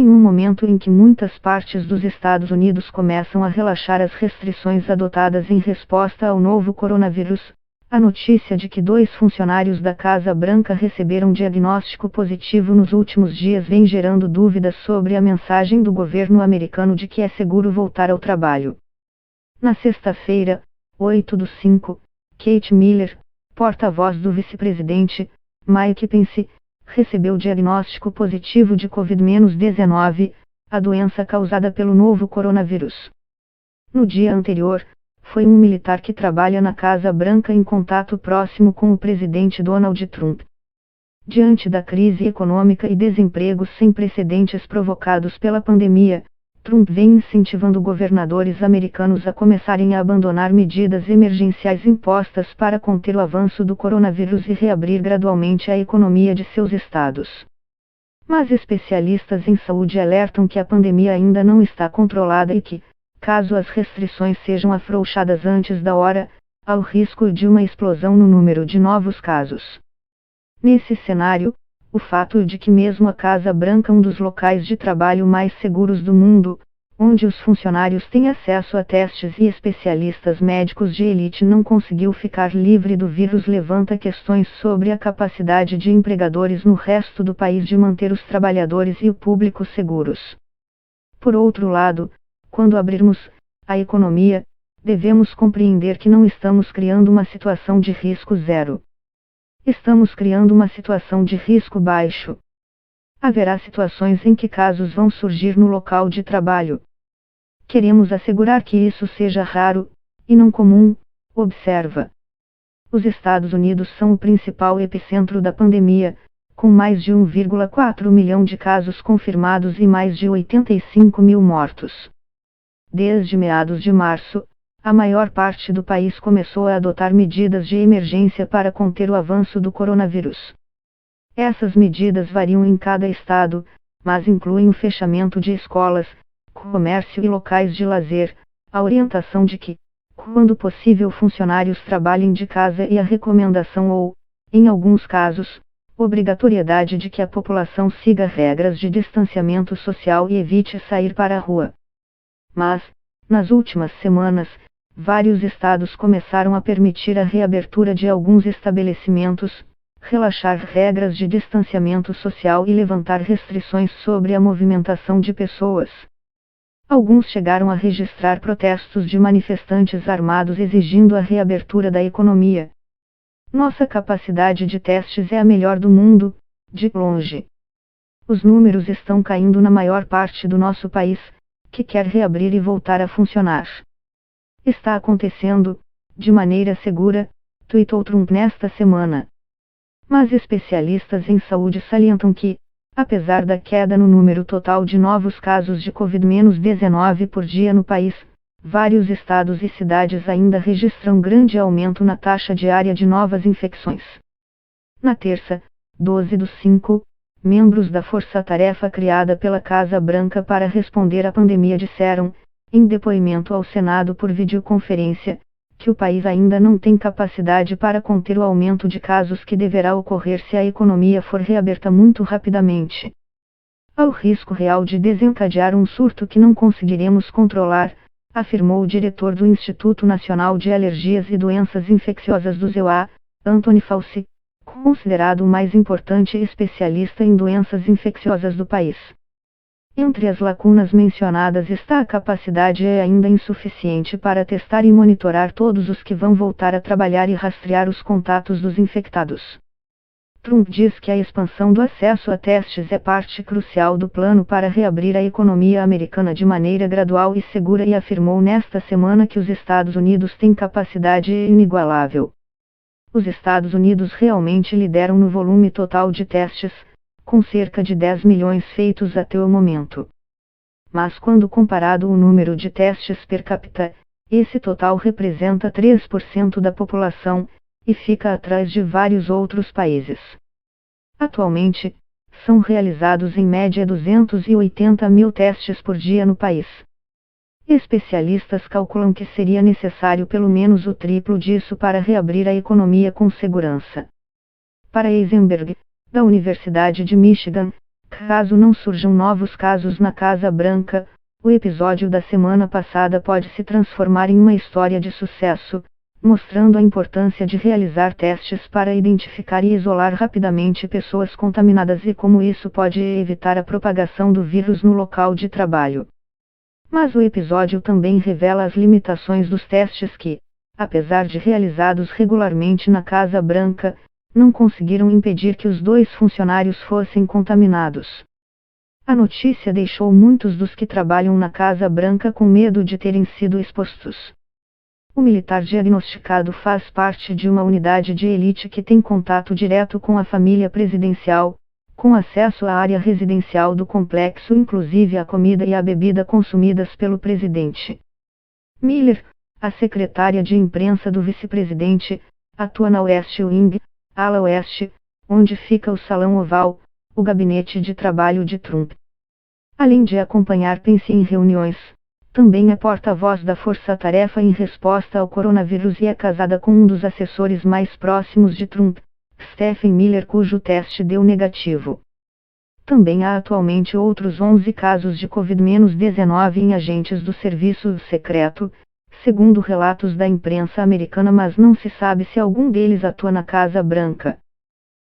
Em um momento em que muitas partes dos Estados Unidos começam a relaxar as restrições adotadas em resposta ao novo coronavírus, a notícia de que 2 funcionários da Casa Branca receberam diagnóstico positivo nos últimos dias vem gerando dúvidas sobre a mensagem do governo americano de que é seguro voltar ao trabalho. Na sexta-feira, 8/5, Kate Miller, porta-voz do vice-presidente, Mike Pence, recebeu diagnóstico positivo de Covid-19, a doença causada pelo novo coronavírus. No dia anterior, foi um militar que trabalha na Casa Branca em contato próximo com o presidente Donald Trump. Diante da crise econômica e desemprego sem precedentes provocados pela pandemia, Trump vem incentivando governadores americanos a começarem a abandonar medidas emergenciais impostas para conter o avanço do coronavírus e reabrir gradualmente a economia de seus estados. Mas especialistas em saúde alertam que a pandemia ainda não está controlada e que, caso as restrições sejam afrouxadas antes da hora, há o risco de uma explosão no número de novos casos. Nesse cenário, o fato de que mesmo a Casa Branca, um dos locais de trabalho mais seguros do mundo, onde os funcionários têm acesso a testes e especialistas médicos de elite, não conseguiu ficar livre do vírus, levanta questões sobre a capacidade de empregadores no resto do país de manter os trabalhadores e o público seguros. Por outro lado, quando abrirmos a economia, devemos compreender que não estamos criando uma situação de risco zero. Estamos criando uma situação de risco baixo. Haverá situações em que casos vão surgir no local de trabalho. Queremos assegurar que isso seja raro, e não comum, observa. Os Estados Unidos são o principal epicentro da pandemia, com mais de 1,4 milhão de casos confirmados e mais de 85 mil mortos. Desde meados de março, a maior parte do país começou a adotar medidas de emergência para conter o avanço do coronavírus. Essas medidas variam em cada estado, mas incluem o fechamento de escolas, comércio e locais de lazer, a orientação de que, quando possível, funcionários trabalhem de casa e a recomendação ou, em alguns casos, obrigatoriedade de que a população siga regras de distanciamento social e evite sair para a rua. Mas, nas últimas semanas, vários estados começaram a permitir a reabertura de alguns estabelecimentos, relaxar regras de distanciamento social e levantar restrições sobre a movimentação de pessoas. Alguns chegaram a registrar protestos de manifestantes armados exigindo a reabertura da economia. Nossa capacidade de testes é a melhor do mundo, de longe. Os números estão caindo na maior parte do nosso país, que quer reabrir e voltar a funcionar. Está acontecendo, de maneira segura, tuitou Trump nesta semana. Mas especialistas em saúde salientam que, apesar da queda no número total de novos casos de Covid-19 por dia no país, vários estados e cidades ainda registram grande aumento na taxa diária de novas infecções. Na terça, 12/5, membros da força-tarefa criada pela Casa Branca para responder à pandemia disseram, em depoimento ao Senado por videoconferência, que o país ainda não tem capacidade para conter o aumento de casos que deverá ocorrer se a economia for reaberta muito rapidamente. Há o risco real de desencadear um surto que não conseguiremos controlar, afirmou o diretor do Instituto Nacional de Alergias e Doenças Infecciosas do ZEUA, Anthony Fauci, considerado o mais importante especialista em doenças infecciosas do país. Entre as lacunas mencionadas está a capacidade ainda insuficiente para testar e monitorar todos os que vão voltar a trabalhar e rastrear os contatos dos infectados. Trump diz que a expansão do acesso a testes é parte crucial do plano para reabrir a economia americana de maneira gradual e segura e afirmou nesta semana que os Estados Unidos têm capacidade inigualável. Os Estados Unidos realmente lideram no volume total de testes, com cerca de 10 milhões feitos até o momento. Mas quando comparado o número de testes per capita, esse total representa 3% da população, e fica atrás de vários outros países. Atualmente, são realizados em média 280 mil testes por dia no país. Especialistas calculam que seria necessário pelo menos o triplo disso para reabrir a economia com segurança. Para Eisenberg, da Universidade de Michigan, Caso não surjam novos casos na Casa Branca, o episódio da semana passada pode se transformar em uma história de sucesso, mostrando a importância de realizar testes para identificar e isolar rapidamente pessoas contaminadas e como isso pode evitar a propagação do vírus no local de trabalho. Mas o episódio também revela as limitações dos testes que, apesar de realizados regularmente na Casa Branca, não conseguiram impedir que os 2 funcionários fossem contaminados. A notícia deixou muitos dos que trabalham na Casa Branca com medo de terem sido expostos. O militar diagnosticado faz parte de uma unidade de elite que tem contato direto com a família presidencial, com acesso à área residencial do complexo, inclusive à comida e à bebida consumidas pelo presidente. Miller, a secretária de imprensa do vice-presidente, atua na West Wing, ala oeste, onde fica o Salão Oval, o gabinete de trabalho de Trump. Além de acompanhar Pence em reuniões, também é porta-voz da Força-Tarefa em resposta ao coronavírus e é casada com um dos assessores mais próximos de Trump, Stephen Miller, cujo teste deu negativo. Também há atualmente outros 11 casos de Covid-19 em agentes do serviço secreto, segundo relatos da imprensa americana, mas não se sabe se algum deles atua na Casa Branca.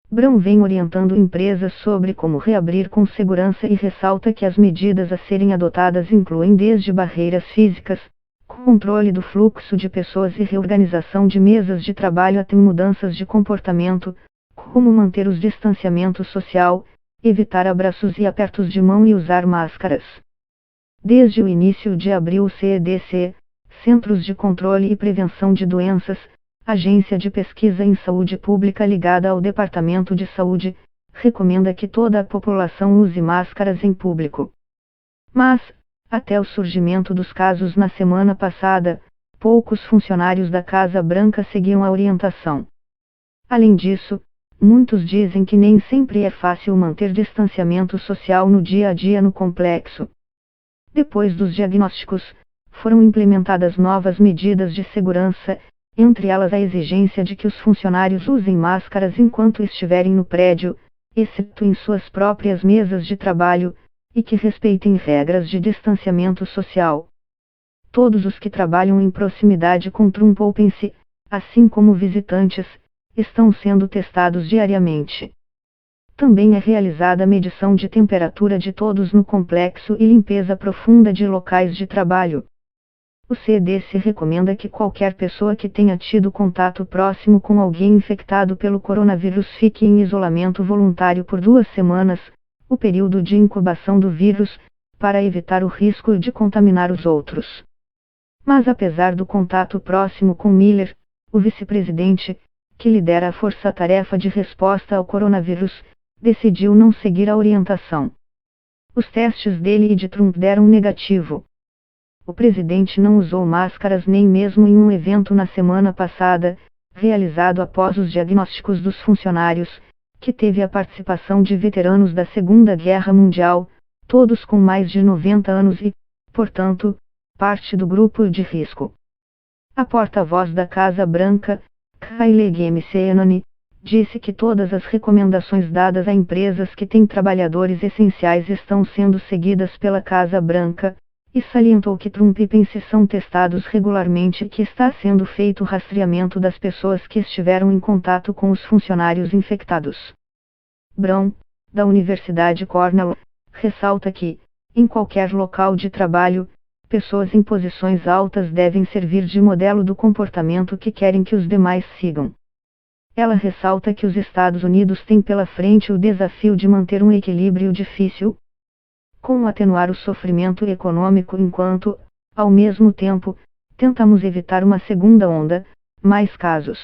Brown vem orientando empresas sobre como reabrir com segurança e ressalta que as medidas a serem adotadas incluem desde barreiras físicas, controle do fluxo de pessoas e reorganização de mesas de trabalho até mudanças de comportamento, como manter o distanciamento social, evitar abraços e apertos de mão e usar máscaras. Desde o início de abril, o CDC, Centros de Controle e Prevenção de Doenças, agência de pesquisa em saúde pública ligada ao Departamento de Saúde, recomenda que toda a população use máscaras em público. Mas, até o surgimento dos casos na semana passada, poucos funcionários da Casa Branca seguiam a orientação. Além disso, muitos dizem que nem sempre é fácil manter distanciamento social no dia a dia no complexo. Depois dos diagnósticos, foram implementadas novas medidas de segurança, entre elas a exigência de que os funcionários usem máscaras enquanto estiverem no prédio, exceto em suas próprias mesas de trabalho, e que respeitem regras de distanciamento social. Todos os que trabalham em proximidade com Trump ou Pence, assim como visitantes, estão sendo testados diariamente. Também é realizada a medição de temperatura de todos no complexo e limpeza profunda de locais de trabalho. O CDC recomenda que qualquer pessoa que tenha tido contato próximo com alguém infectado pelo coronavírus fique em isolamento voluntário por 2 semanas, o período de incubação do vírus, para evitar o risco de contaminar os outros. Mas apesar do contato próximo com Miller, o vice-presidente, que lidera a força-tarefa de resposta ao coronavírus, decidiu não seguir a orientação. Os testes dele e de Trump deram negativo. O presidente não usou máscaras nem mesmo em um evento na semana passada, realizado após os diagnósticos dos funcionários, que teve a participação de veteranos da Segunda Guerra Mundial, todos com mais de 90 anos e, portanto, parte do grupo de risco. A porta-voz da Casa Branca, Kayleigh McEnany, disse que todas as recomendações dadas a empresas que têm trabalhadores essenciais estão sendo seguidas pela Casa Branca, e salientou que Trump e Pence são testados regularmente e que está sendo feito rastreamento das pessoas que estiveram em contato com os funcionários infectados. Brown, da Universidade Cornell, ressalta que, em qualquer local de trabalho, pessoas em posições altas devem servir de modelo do comportamento que querem que os demais sigam. Ela ressalta que os Estados Unidos têm pela frente o desafio de manter um equilíbrio difícil, como atenuar o sofrimento econômico enquanto, ao mesmo tempo, tentamos evitar uma segunda onda, mais casos.